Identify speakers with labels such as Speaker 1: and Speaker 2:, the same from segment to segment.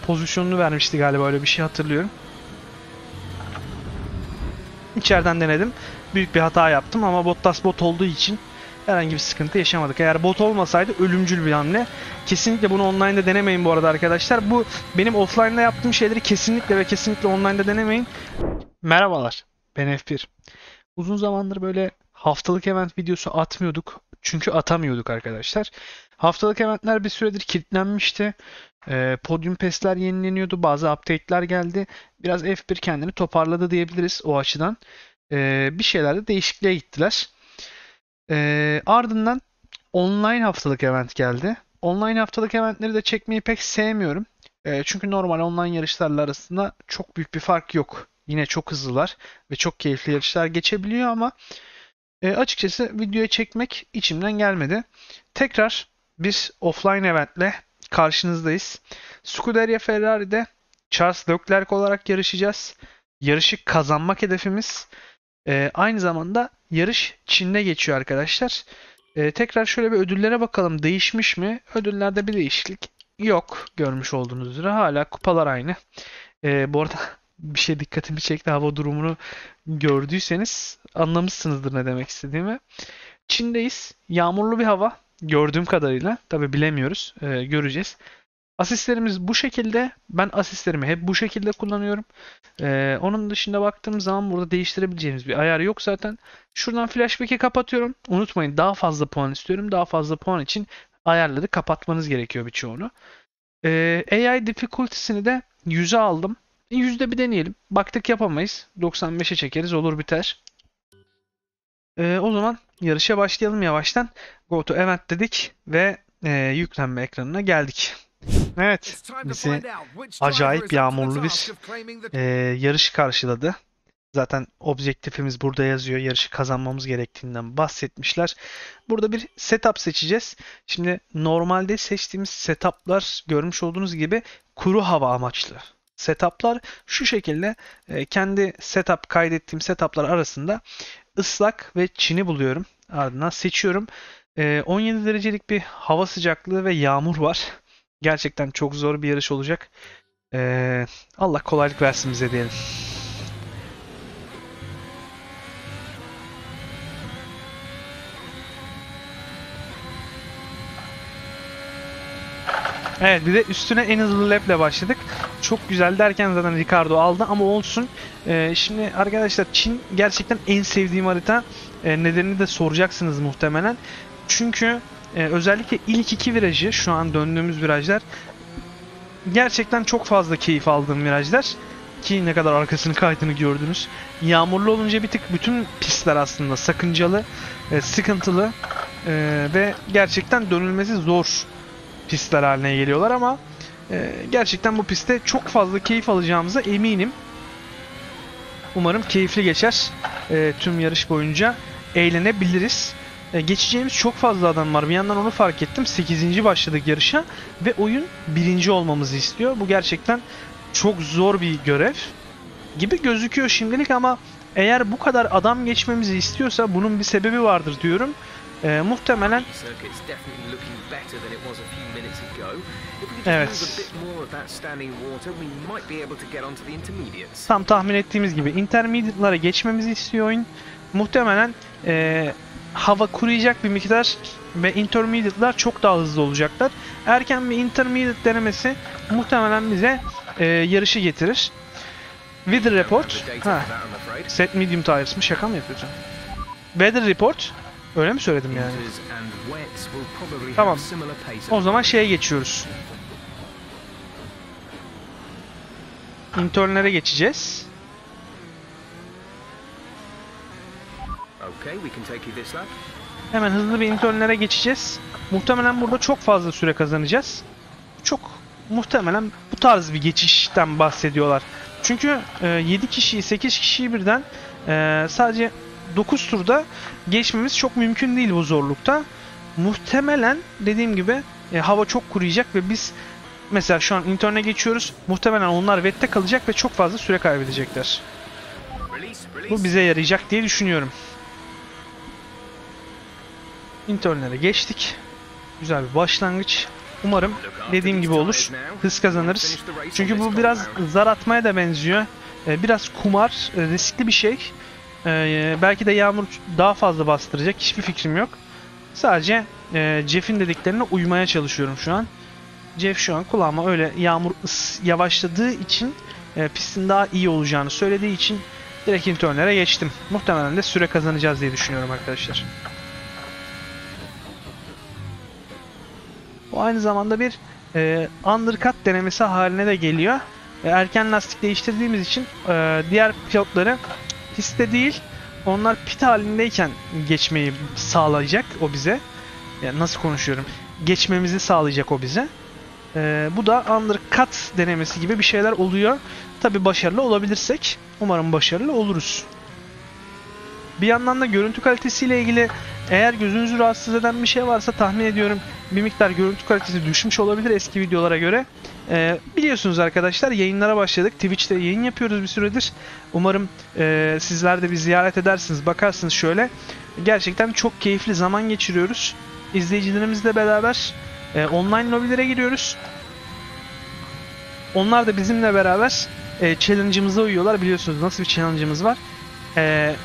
Speaker 1: pozisyonunu vermişti galiba, öyle bir şey hatırlıyorum. İçeriden denedim. Büyük bir hata yaptım ama Bottas bot olduğu için herhangi bir sıkıntı yaşamadık. Eğer bot olmasaydı ölümcül bir hamle. Kesinlikle bunu online'da denemeyin bu arada arkadaşlar. Bu benim offline'da yaptığım şeyleri kesinlikle ve kesinlikle online'da denemeyin. Merhabalar, ben F1. Uzun zamandır böyle haftalık event videosu atmıyorduk. Çünkü atamıyorduk arkadaşlar. Haftalık eventler bir süredir kilitlenmişti. Podium Pass'ler yenileniyordu. Bazı update'ler geldi. Biraz F1 kendini toparladı diyebiliriz o açıdan. Bir şeylerde değişikliğe gittiler. Ardından online haftalık event geldi. Online haftalık eventleri de çekmeyi pek sevmiyorum. Çünkü normal online yarışlarla arasında çok büyük bir fark yok. Yine çok hızlılar ve çok keyifli yarışlar geçebiliyor ama açıkçası videoya çekmek içimden gelmedi. Tekrar bir offline eventle karşınızdayız. Scuderia Ferrari'de Charles Leclerc olarak yarışacağız. Yarışı kazanmak hedefimiz. Aynı zamanda yarış Çin'de geçiyor arkadaşlar. Tekrar şöyle bir ödüllere bakalım. Değişmiş mi? Ödüllerde bir değişiklik yok. Görmüş olduğunuz üzere. Hala kupalar aynı. Bu arada bir şey dikkatimi çekti. Hava durumunu gördüyseniz anlamışsınızdır ne demek istediğimi. Çin'deyiz. Yağmurlu bir hava. Gördüğüm kadarıyla. Tabi bilemiyoruz. Göreceğiz. Asistlerimiz bu şekilde. Ben asistlerimi hep bu şekilde kullanıyorum. Onun dışında baktığım zaman burada değiştirebileceğimiz bir ayar yok zaten. Şuradan flashback'i kapatıyorum. Unutmayın, daha fazla puan istiyorum. Daha fazla puan için ayarları kapatmanız gerekiyor birçoğunu. AI difficulty'sini de 100'e aldım. 100'de bir deneyelim. Baktık yapamayız. 95'e çekeriz, olur biter. O zaman yarışa başlayalım yavaştan. Go to event dedik ve yüklenme ekranına geldik. Evet, bizi acayip yağmurlu bir yarış karşıladı. Zaten objektifimiz burada yazıyor. Yarışı kazanmamız gerektiğinden bahsetmişler. Burada bir setup seçeceğiz. Şimdi normalde seçtiğimiz setuplar görmüş olduğunuz gibi kuru hava amaçlı. Setuplar şu şekilde, kendi kaydettiğim setuplar arasında ıslak ve çini buluyorum. Ardından seçiyorum. 17 derecelik bir hava sıcaklığı ve yağmur var. Gerçekten çok zor bir yarış olacak. Allah kolaylık versin bize diyelim. Evet, bir de üstüne en hızlı laple başladık. Çok güzel derken zaten Ricardo aldı ama olsun. Şimdi arkadaşlar, Çin gerçekten en sevdiğim harita. Nedenini de soracaksınız muhtemelen. Çünkü özellikle ilk iki virajı, şu an döndüğümüz virajlar gerçekten çok fazla keyif aldığım virajlar. Ki ne kadar arkasını kaydığını gördünüz. Yağmurlu olunca bir tık bütün pistler aslında sakıncalı, sıkıntılı ve gerçekten dönülmesi zor pistler haline geliyorlar ama gerçekten bu pistte çok fazla keyif alacağımıza eminim. Umarım keyifli geçer. Tüm yarış boyunca eğlenebiliriz. Geçeceğimiz çok fazla adam var. Bir yandan onu fark ettim. 8. başladık yarışa ve oyun 1. olmamızı istiyor. Bu gerçekten çok zor bir görev gibi gözüküyor şimdilik ama eğer bu kadar adam geçmemizi istiyorsa bunun bir sebebi vardır diyorum. Muhtemelen evet. Tam tahmin ettiğimiz gibi intermediate'lara geçmemizi istiyor oyun. Muhtemelen hava kuruyacak bir miktar ve intermediate'lar çok daha hızlı olacaklar. Erken bir intermediate denemesi muhtemelen bize yarışı getirir. Weather report. Set medium tires mı? Şaka mı yapıyorsun? Weather report. Öyle mi söyledim yani? Tamam. O zaman şeye geçiyoruz. Internlere geçeceğiz. Hemen hızlı bir internlere geçeceğiz. Muhtemelen burada çok fazla süre kazanacağız. Çok muhtemelen bu tarz bir geçişten bahsediyorlar. Çünkü 7 kişiyi 8 kişiyi birden sadece 9 turda geçmemiz çok mümkün değil bu zorlukta. Muhtemelen dediğim gibi hava çok kuruyacak ve biz mesela şu an interne geçiyoruz. Muhtemelen onlar wette kalacak ve çok fazla süre kaybedecekler. Bu bize yarayacak diye düşünüyorum. İnternlere geçtik. Güzel bir başlangıç. Umarım dediğim gibi olur. Hız kazanırız. Çünkü bu biraz zar atmaya da benziyor. Biraz kumar, riskli bir şey. Belki de Yağmur daha fazla bastıracak. Hiçbir fikrim yok. Sadece Jeff'in dediklerine uymaya çalışıyorum şu an. Jeff şu an kulağıma öyle Yağmur yavaşladığı için pistin daha iyi olacağını söylediği için direkt internlere geçtim. Muhtemelen de süre kazanacağız diye düşünüyorum arkadaşlar. Bu aynı zamanda bir undercut denemesi haline de geliyor. Erken lastik değiştirdiğimiz için diğer pilotları pistte değil, onlar pit halindeyken geçmeyi sağlayacak o bize. Yani nasıl konuşuyorum? Geçmemizi sağlayacak o bize. Bu da undercut denemesi gibi bir şeyler oluyor. Tabi başarılı olabilirsek, umarım başarılı oluruz. Bir yandan da görüntü kalitesiyle ilgili eğer gözünüzü rahatsız eden bir şey varsa tahmin ediyorum bir miktar görüntü kalitesi düşmüş olabilir eski videolara göre. Biliyorsunuz arkadaşlar, yayınlara başladık. Twitch'te yayın yapıyoruz bir süredir. Umarım sizler de bir ziyaret edersiniz, bakarsınız şöyle. Gerçekten çok keyifli zaman geçiriyoruz. İzleyicilerimizle beraber online lobilere giriyoruz. Onlar da bizimle beraber challenge'ımıza uyuyorlar. Biliyorsunuz nasıl bir challenge'ımız var.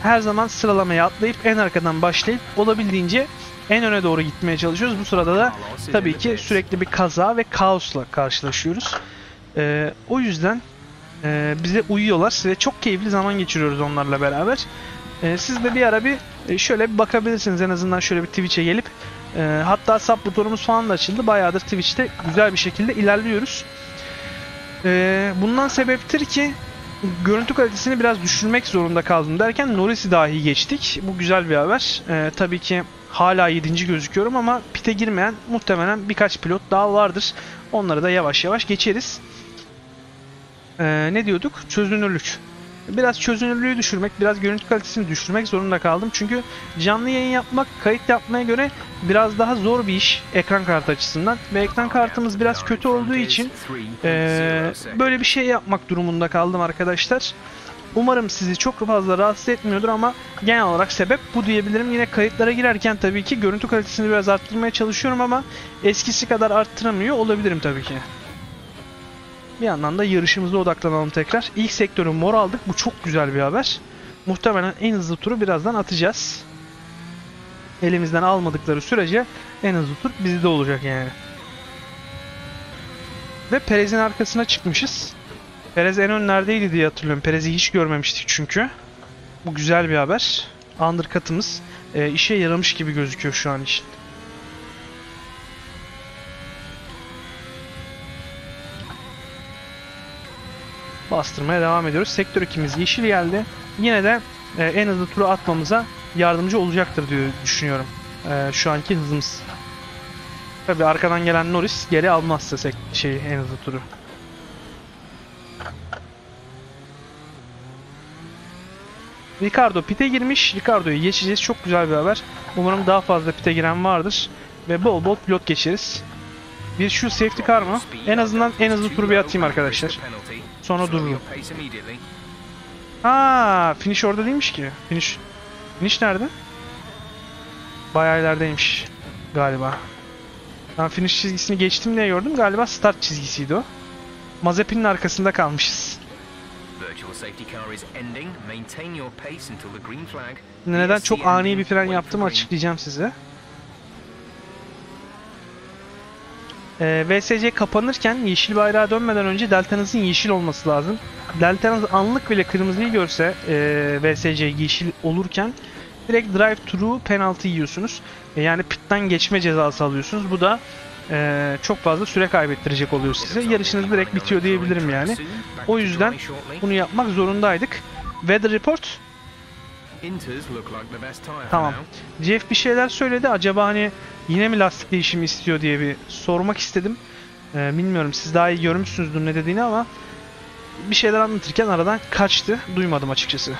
Speaker 1: Her zaman sıralamaya atlayıp en arkadan başlayıp olabildiğince en öne doğru gitmeye çalışıyoruz. Bu sırada da tabii ki sürekli bir kaza ve kaosla karşılaşıyoruz. O yüzden bize uyuyorlar ve çok keyifli zaman geçiriyoruz onlarla beraber. Siz de bir ara bir şöyle bir bakabilirsiniz, en azından şöyle bir Twitch'e gelip. Hatta sub butonumuz falan da açıldı. Bayağıdır Twitch'te güzel bir şekilde ilerliyoruz. Bundan sebeptir ki görüntü kalitesini biraz düşürmek zorunda kaldım derken Norris'i dahi geçtik. Bu güzel bir haber. Tabii ki hala 7. gözüküyorum ama pit'e girmeyen muhtemelen birkaç pilot daha vardır. Onları da yavaş yavaş geçeriz. Ne diyorduk? Çözünürlük. Biraz çözünürlüğü düşürmek, biraz görüntü kalitesini düşürmek zorunda kaldım. Çünkü canlı yayın yapmak, kayıt yapmaya göre biraz daha zor bir iş ekran kartı açısından. Ve ekran kartımız biraz kötü olduğu için böyle bir şey yapmak durumunda kaldım arkadaşlar. Umarım sizi çok fazla rahatsız etmiyordur ama genel olarak sebep bu diyebilirim. Yine kayıtlara girerken tabii ki görüntü kalitesini biraz arttırmaya çalışıyorum ama eskisi kadar arttıramıyor olabilirim tabii ki. Bir yandan da yarışımıza odaklanalım tekrar. İlk sektörü mor aldık. Bu çok güzel bir haber. Muhtemelen en hızlı turu birazdan atacağız. Elimizden almadıkları sürece en hızlı tur bizde olacak yani. Ve Perez'in arkasına çıkmışız. Perez en önlerdeydi diye hatırlıyorum. Perez'i hiç görmemiştik çünkü. Bu güzel bir haber. Undercut'ımız işe yaramış gibi gözüküyor şu an için. Bastırmaya devam ediyoruz. Sektör 2'miz yeşil geldi. Yine de en hızlı turu atmamıza yardımcı olacaktır diye düşünüyorum. Şu anki hızımız. Tabii arkadan gelen Norris geri almazsa en hızlı turu. Ricardo pit'e girmiş. Ricardo'yu geçeceğiz. Çok güzel bir haber. Umarım daha fazla pit'e giren vardır. Ve bol bol pilot geçeriz. Bir şu safety car mı? En azından en hızlı turu bir atayım arkadaşlar. Sonra dururum. Ha, finish orada değilmiş ki. Finish nerede? Bayağı ilerideymiş galiba. Ben finish çizgisini geçtim diye gördüm. Galiba start çizgisiydi o. Mazepin'in arkasında kalmışız. Neden çok ani bir fren yaptığımı açıklayacağım size. VSC kapanırken yeşil bayrağa dönmeden önce deltanızın yeşil olması lazım. Deltanız anlık bile kırmızıyı görse VSC yeşil olurken direkt drive thru penaltı yiyorsunuz. Yani pit'ten geçme cezası alıyorsunuz. Bu da çok fazla süre kaybettirecek oluyor size. Yarışınız direkt bitiyor diyebilirim yani. O yüzden bunu yapmak zorundaydık. Weather report. Tamam. Jeff bir şeyler söyledi. Acaba hani yine mi lastik değişimi istiyor diye bir sormak istedim. Bilmiyorum, siz daha iyi görmüşsünüzdür ne dediğini ama bir şeyler anlatırken aradan kaçtı. Duymadım açıkçası.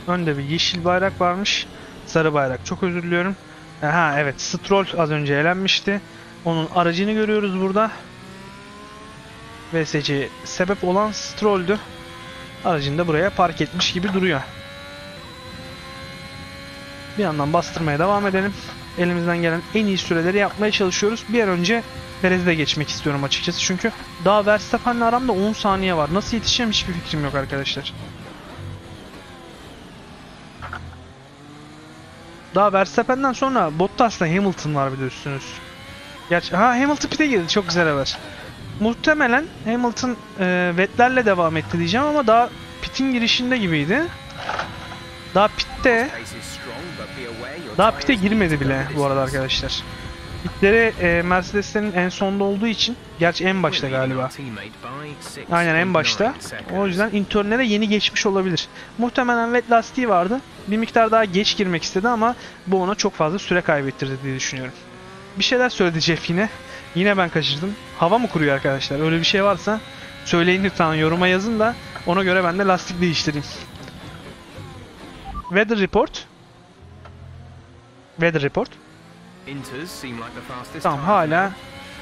Speaker 1: Önde bir yeşil bayrak varmış. Sarı bayrak. Çok özür diliyorum. Ha evet, Stroll az önce elenmişti. Onun aracını görüyoruz burada. VSC sebep olan Stroll'dü. Aracını da buraya park etmiş gibi duruyor. Bir yandan bastırmaya devam edelim. Elimizden gelen en iyi süreleri yapmaya çalışıyoruz. Bir an önce Perez'e de geçmek istiyorum açıkçası. Çünkü daha Verstappen'le aramda 10 saniye var. Nasıl yetişeceğim hiçbir fikrim yok arkadaşlar. Daha Verstappen'den sonra Bottas'la Hamilton var bir de üstünüz. Gerçi Hamilton pit'e girdi. Çok güzel haber. Muhtemelen Hamilton Vettel'le devam etti diyeceğim ama daha pit'in girişinde gibiydi. Daha pit'e girmedi bile bu arada arkadaşlar. Pitleri Mercedes'lerin en sonda olduğu için, gerçi en başta galiba. Aynen en başta. O yüzden internlere yeni geçmiş olabilir. Muhtemelen wet lastiği vardı. Bir miktar daha geç girmek istedi ama bu ona çok fazla süre kaybettirdi diye düşünüyorum. Bir şeyler söyledi Jeff yine. Yine ben kaçırdım. Hava mı kuruyor arkadaşlar? Öyle bir şey varsa söyleyin lütfen, yoruma yazın da ona göre ben de lastik değiştireyim. Weather report. Weather report. Tamam, hala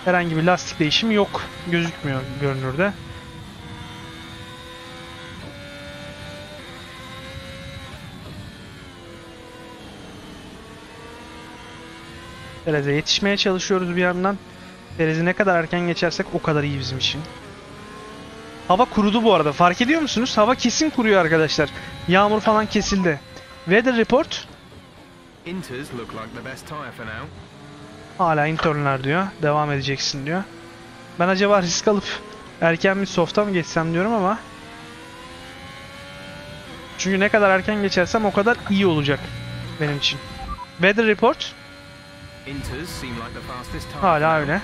Speaker 1: herhangi bir lastik değişimi yok. Gözükmüyor görünürde. Perez'e yetişmeye çalışıyoruz bir yandan. Perez'i ne kadar erken geçersek o kadar iyi bizim için. Hava kurudu bu arada. Fark ediyor musunuz? Hava kesin kuruyor arkadaşlar. Yağmur falan kesildi. Weather report. Hala internler diyor. Devam edeceksin diyor. Ben acaba risk alıp erken bir soft'a mı geçsem diyorum ama. Çünkü ne kadar erken geçersem o kadar iyi olacak benim için. Weather report. Hala öyle.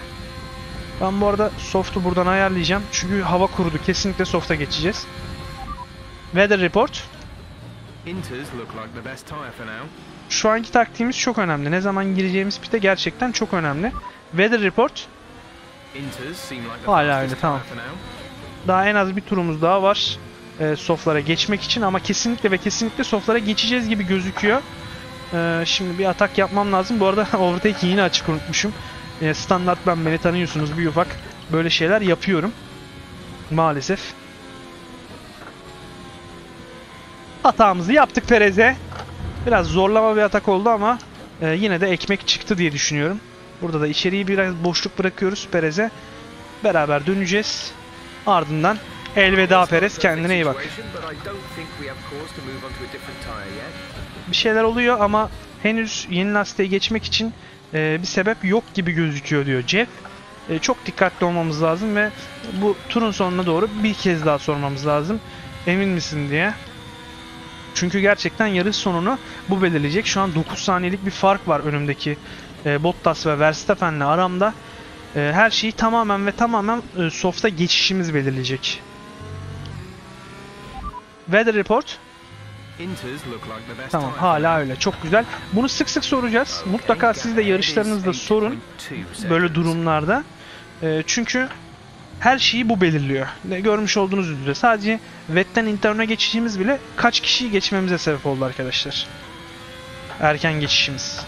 Speaker 1: Ben bu arada soft'u buradan ayarlayacağım. Çünkü hava kurudu. Kesinlikle soft'a geçeceğiz. Weather report. Şu anki taktiğimiz çok önemli. Ne zaman gireceğimiz pite gerçekten çok önemli. Weather report. Hala öyle, tamam. Daha en az bir turumuz daha var. Soft'lara geçmek için ama kesinlikle ve kesinlikle soft'lara geçeceğiz gibi gözüküyor. Şimdi bir atak yapmam lazım. Bu arada overtake'i yine açık unutmuşum. Standart, beni tanıyorsunuz, bir ufak böyle şeyler yapıyorum. Maalesef. Hatamızı yaptık Perez'e. Biraz zorlama bir atak oldu ama yine de ekmek çıktı diye düşünüyorum. Burada da içeriği biraz boşluk bırakıyoruz Perez'e. Beraber döneceğiz. Ardından elveda Perez, kendine iyi bak. Bir şeyler oluyor ama henüz yeni lastiğe geçmek için bir sebep yok gibi gözüküyor diyor Jeff. Çok dikkatli olmamız lazım ve bu turun sonuna doğru bir kez daha sormamız lazım. Emin misin diye. Çünkü gerçekten yarış sonunu bu belirleyecek. Şu an 9 saniyelik bir fark var önümdeki Bottas ve Verstappen'le aramda. Her şeyi tamamen ve tamamen soft'a geçişimiz belirleyecek. Weather report. Tamam, hala öyle. Çok güzel. Bunu sık sık soracağız. Mutlaka siz de yarışlarınızda sorun böyle durumlarda. Çünkü her şeyi bu belirliyor. Görmüş olduğunuz üzere sadece Vettel'den interne geçişimiz bile kaç kişiyi geçmemize sebep oldu arkadaşlar. Erken geçişimiz.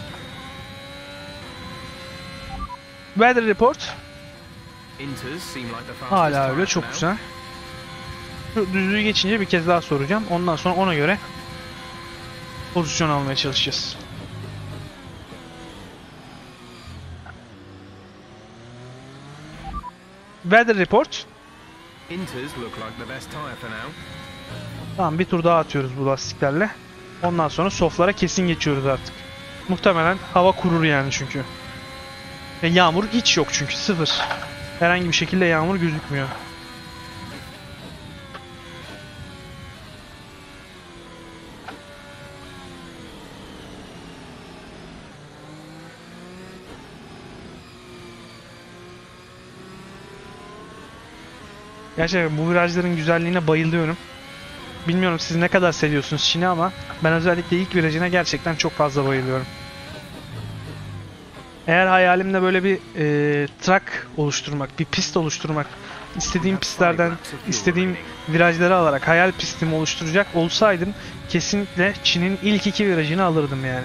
Speaker 1: Weather report. Hala öyle, çok güzel. Şu düzlüğü geçince bir kez daha soracağım. Ondan sonra ona göre pozisyon almaya çalışacağız. Weather report. Tamam, bir tur daha atıyoruz bu lastiklerle. Ondan sonra soft'lara kesin geçiyoruz artık. Muhtemelen hava kurur yani çünkü. Yağmur hiç yok çünkü, sıfır. Herhangi bir şekilde yağmur gözükmüyor. Gerçekten bu virajların güzelliğine bayılıyorum. Bilmiyorum siz ne kadar seviyorsunuz Çin'i ama ben özellikle ilk virajına gerçekten çok fazla bayılıyorum. Eğer hayalimde böyle bir track oluşturmak, bir pist oluşturmak, istediğim pistlerden istediğim virajları alarak hayal pistimi oluşturacak olsaydım kesinlikle Çin'in ilk iki virajını alırdım yani.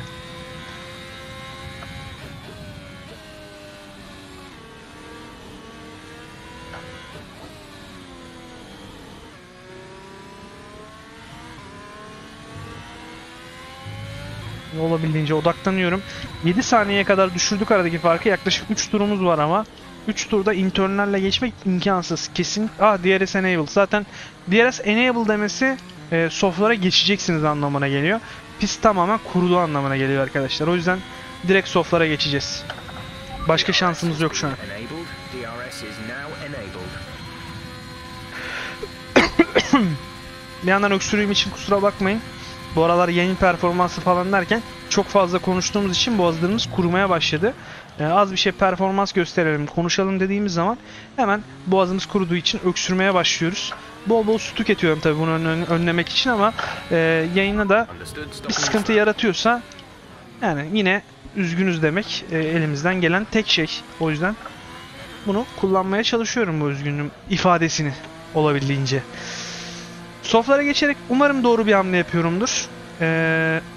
Speaker 1: Olabildiğince odaklanıyorum. 7 saniyeye kadar düşürdük aradaki farkı. Yaklaşık 3 turumuz var ama 3 turda internlerle geçmek imkansız. Kesin. DRS Enable. Zaten DRS Enable demesi softlara geçeceksiniz anlamına geliyor. Pist tamamen kuruduğu anlamına geliyor arkadaşlar. O yüzden direkt softlara geçeceğiz. Başka şansımız yok şu an. Bir yandan öksürüğüm için kusura bakmayın. Bu aralar yayın performansı falan derken çok fazla konuştuğumuz için boğazlarımız kurumaya başladı. Az bir şey performans gösterelim, konuşalım dediğimiz zaman hemen boğazımız kuruduğu için öksürmeye başlıyoruz. Bol bol su tüketiyorum tabii bunu önlemek için ama yayına da bir sıkıntı yaratıyorsa yani yine üzgünüz demek elimizden gelen tek şey. O yüzden bunu kullanmaya çalışıyorum, bu üzgünlüğüm ifadesini olabildiğince. Softlara geçerek umarım doğru bir hamle yapıyorumdur.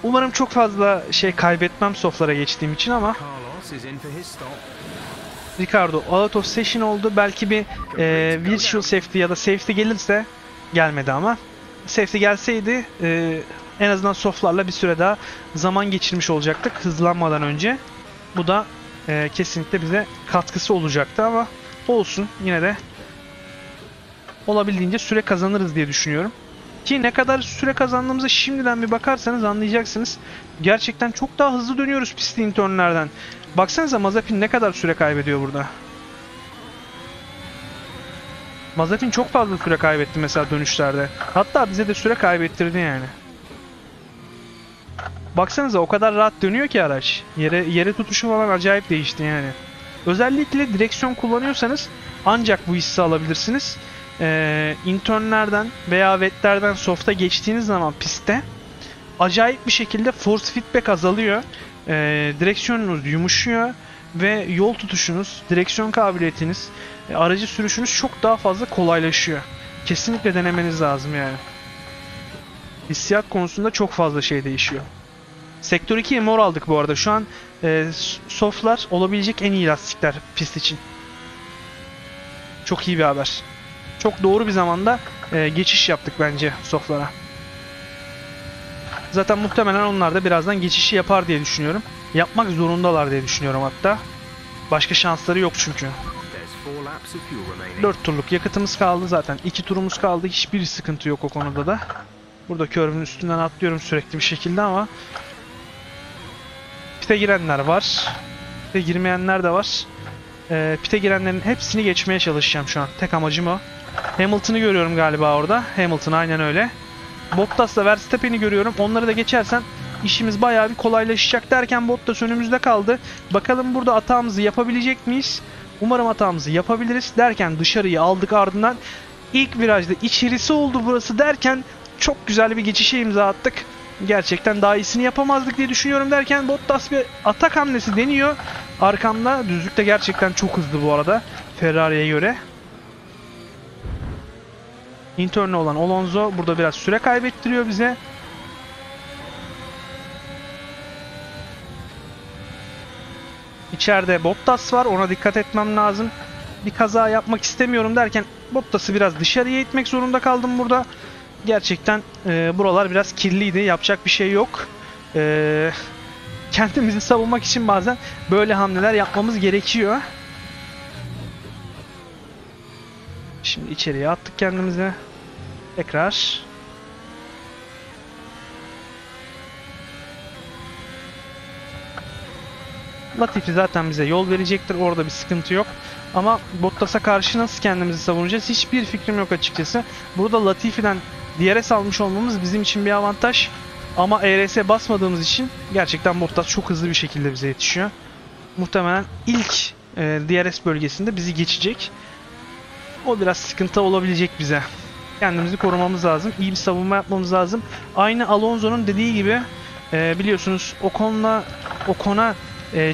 Speaker 1: Umarım çok fazla şey kaybetmem softlara geçtiğim için ama Ricardo out of session oldu. Belki bir virtual safety ya da safety gelirse, gelmedi ama safety gelseydi en azından softlarla bir süre daha zaman geçirmiş olacaktık hızlanmadan önce. Bu da kesinlikle bize katkısı olacaktı ama olsun, yine de olabildiğince süre kazanırız diye düşünüyorum. Ki ne kadar süre kazandığımıza şimdiden bir bakarsanız anlayacaksınız. Gerçekten çok daha hızlı dönüyoruz pisti internlerden. Baksanıza Mazepin ne kadar süre kaybediyor burada. Mazepin çok fazla süre kaybetti mesela dönüşlerde. Hatta bize de süre kaybettirdi yani. Baksanıza o kadar rahat dönüyor ki araç. Yere tutuşu falan acayip değişti yani. Özellikle direksiyon kullanıyorsanız ancak bu hissi alabilirsiniz. Internlerden veya wetlerden soft'a geçtiğiniz zaman pistte acayip bir şekilde force feedback azalıyor. Direksiyonunuz yumuşuyor ve yol tutuşunuz, direksiyon kabiliyetiniz, aracı sürüşünüz çok daha fazla kolaylaşıyor. Kesinlikle denemeniz lazım yani. Hissiyat konusunda çok fazla şey değişiyor. Sektör 2'ye mor aldık bu arada. Şu an softlar olabilecek en iyi lastikler pist için. Çok iyi bir haber. Çok doğru bir zamanda geçiş yaptık bence softlara. Zaten muhtemelen onlar da birazdan geçişi yapar diye düşünüyorum. Yapmak zorundalar diye düşünüyorum hatta. Başka şansları yok çünkü. 4 turluk yakıtımız kaldı zaten. 2 turumuz kaldı. Hiçbir sıkıntı yok o konuda da. Burada curve'ün üstünden atlıyorum sürekli bir şekilde ama pite girenler var. Pite girmeyenler de var. Pite girenlerin hepsini geçmeye çalışacağım şu an. Tek amacım o. Hamilton'ı görüyorum galiba orada. Hamilton aynen öyle. Bottas'la Verstappen'i görüyorum. Onları da geçersen işimiz bayağı bir kolaylaşacak derken Bottas önümüzde kaldı. Bakalım burada hatamızı yapabilecek miyiz? Umarım hatamızı yapabiliriz derken dışarıyı aldık, ardından ilk virajda içerisi oldu burası derken çok güzel bir geçişe imza attık. Gerçekten daha iyisini yapamazdık diye düşünüyorum derken Bottas bir atak hamlesi deniyor. Arkamda düzlükte gerçekten çok hızlı bu arada Ferrari'ye göre. Interne olan Alonso burada biraz süre kaybettiriyor bize. İçeride Bottas var. Ona dikkat etmem lazım. Bir kaza yapmak istemiyorum derken Bottas'ı biraz dışarıya itmek zorunda kaldım burada. Gerçekten buralar biraz kirliydi. Yapacak bir şey yok. Kendimizi savunmak için bazen böyle hamleler yapmamız gerekiyor. Şimdi içeriye attık kendimizi. Tekrar. Latifi zaten bize yol verecektir. Orada bir sıkıntı yok. Ama Bottas'a karşı nasıl kendimizi savunacağız? Hiçbir fikrim yok açıkçası. Burada Latifi'den DRS almış olmamız bizim için bir avantaj. Ama ERS basmadığımız için gerçekten Bottas çok hızlı bir şekilde bize yetişiyor. Muhtemelen ilk DRS bölgesinde bizi geçecek. O biraz sıkıntı olabilecek bize. Kendimizi korumamız lazım. İyi bir savunma yapmamız lazım. Aynı Alonso'nun dediği gibi biliyorsunuz Ocon'a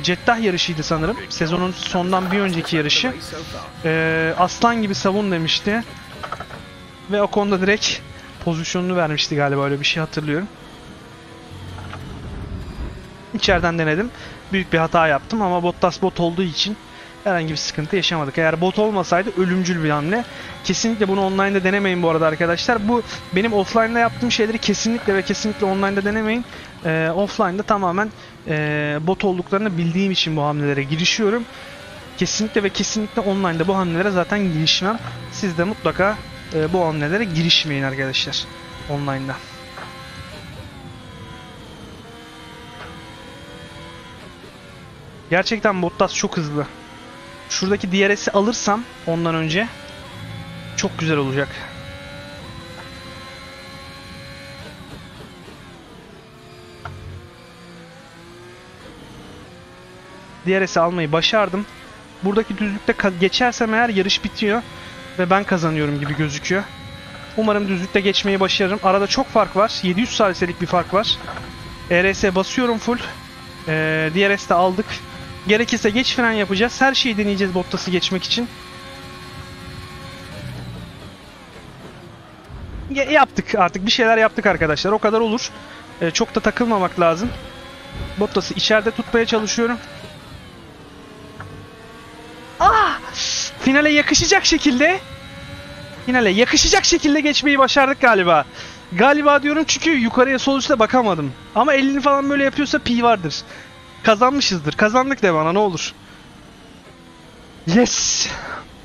Speaker 1: Jeddah yarışıydı sanırım. Sezonun sondan bir önceki yarışı. Aslan gibi savun demişti. Ve Ocon'da direkt pozisyonunu vermişti galiba, öyle bir şey hatırlıyorum. İçeriden denedim. Büyük bir hata yaptım ama Bottas bot olduğu için herhangi bir sıkıntı yaşamadık. Eğer bot olmasaydı ölümcül bir hamle. Kesinlikle bunu online'da denemeyin bu arada arkadaşlar. Bu benim offline'da yaptığım şeyleri kesinlikle ve kesinlikle online'da denemeyin. Offline'da tamamen bot olduklarını bildiğim için bu hamlelere girişiyorum. Kesinlikle ve kesinlikle online'da bu hamlelere zaten girişmem. Siz de mutlaka bu hamlelere girişmeyin arkadaşlar. Online'da. Gerçekten Bottas çok hızlı. Şuradaki DRS'i alırsam ondan önce çok güzel olacak. DRS'i almayı başardım. Buradaki düzlükte geçersem eğer yarış bitiyor ve ben kazanıyorum gibi gözüküyor. Umarım düzlükte geçmeyi başarırım. Arada çok fark var. 700 saliselik bir fark var. ERS basıyorum full. DRS'de aldık. Gerekirse geç fren yapacağız. Her şeyi deneyeceğiz Bottas'ı geçmek için. Yaptık artık. Bir şeyler yaptık arkadaşlar. O kadar olur. Çok da takılmamak lazım. Bottas'ı içeride tutmaya çalışıyorum. Finale yakışacak şekilde geçmeyi başardık galiba. Galiba diyorum çünkü yukarıya sol üstte bakamadım. Ama elini falan böyle yapıyorsa pi vardır. Kazanmışızdır. Kazandık de bana ne olur. Yes.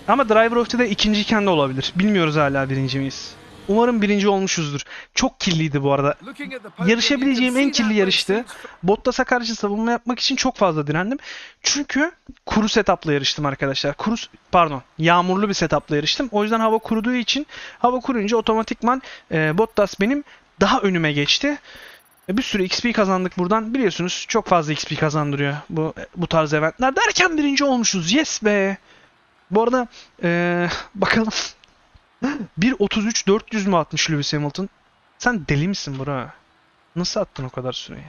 Speaker 1: Ama Driver of the Day ikinciyken de olabilir. Bilmiyoruz hala birinci miyiz. Umarım birinci olmuşuzdur. Çok kirliydi bu arada. Yarışabileceğim en kirli yarıştı. Bottas'a karşı savunma yapmak için çok fazla direndim. Çünkü kuru setup'la yarıştım arkadaşlar. Yağmurlu bir setup'la yarıştım. O yüzden hava kuruduğu için, hava kuruyunca otomatikman Bottas benim daha önüme geçti. Bir sürü XP kazandık buradan. Biliyorsunuz çok fazla XP kazandırıyor bu tarz eventler. Derken birinci olmuşuz. Yes be. Bu arada bakalım. 1.33 400 mü atmış Lewis Hamilton? Sen deli misin bro? Nasıl attın o kadar süreyi?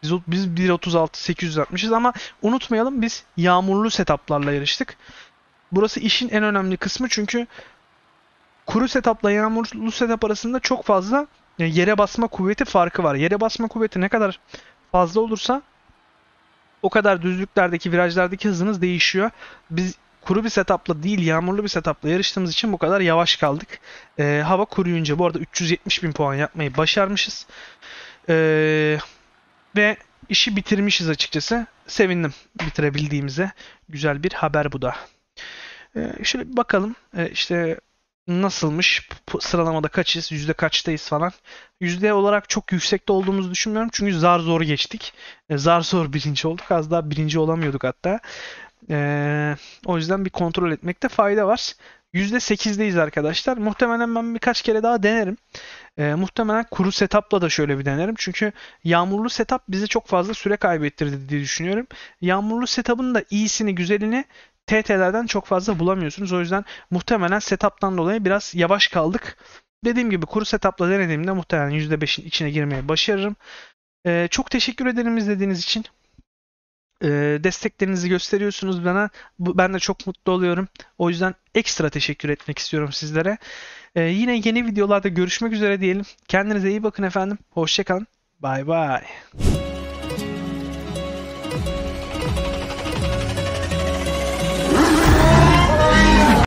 Speaker 1: Biz 1.36 800 atmışız ama unutmayalım biz yağmurlu setuplarla yarıştık. Burası işin en önemli kısmı çünkü kuru setupla yağmurlu setup arasında çok fazla yere basma kuvveti farkı var. Yere basma kuvveti ne kadar fazla olursa o kadar düzlüklerdeki, virajlardaki hızınız değişiyor. Biz kuru bir setupla değil, yağmurlu bir setupla yarıştığımız için bu kadar yavaş kaldık. Hava kuruyunca bu arada 370.000 puan yapmayı başarmışız. Ve işi bitirmişiz açıkçası. Sevindim bitirebildiğimize. Güzel bir haber bu da. Şöyle bir bakalım. İşte nasılmış? Sıralamada kaçız? Yüzde kaçtayız falan. Yüzde olarak çok yüksekte olduğumuzu düşünmüyorum. Çünkü zar zor geçtik. Zar zor birinci olduk. Az daha birinci olamıyorduk hatta. O yüzden bir kontrol etmekte fayda var. %8'deyiz arkadaşlar. Muhtemelen ben birkaç kere daha denerim. Muhtemelen kuru setup'la da şöyle bir denerim. Çünkü yağmurlu setup bize çok fazla süre kaybettirdi diye düşünüyorum. Yağmurlu setup'ın da iyisini, güzelini TT'lerden çok fazla bulamıyorsunuz. O yüzden muhtemelen setup'tan dolayı biraz yavaş kaldık. Dediğim gibi kuru setup'la denediğimde muhtemelen %5'in içine girmeye başarırım. Çok teşekkür ederim izlediğiniz için. Desteklerinizi gösteriyorsunuz bana. Ben de çok mutlu oluyorum. O yüzden ekstra teşekkür etmek istiyorum sizlere. Yine yeni videolarda görüşmek üzere diyelim. Kendinize iyi bakın efendim. Hoşça kalın. Bay bay.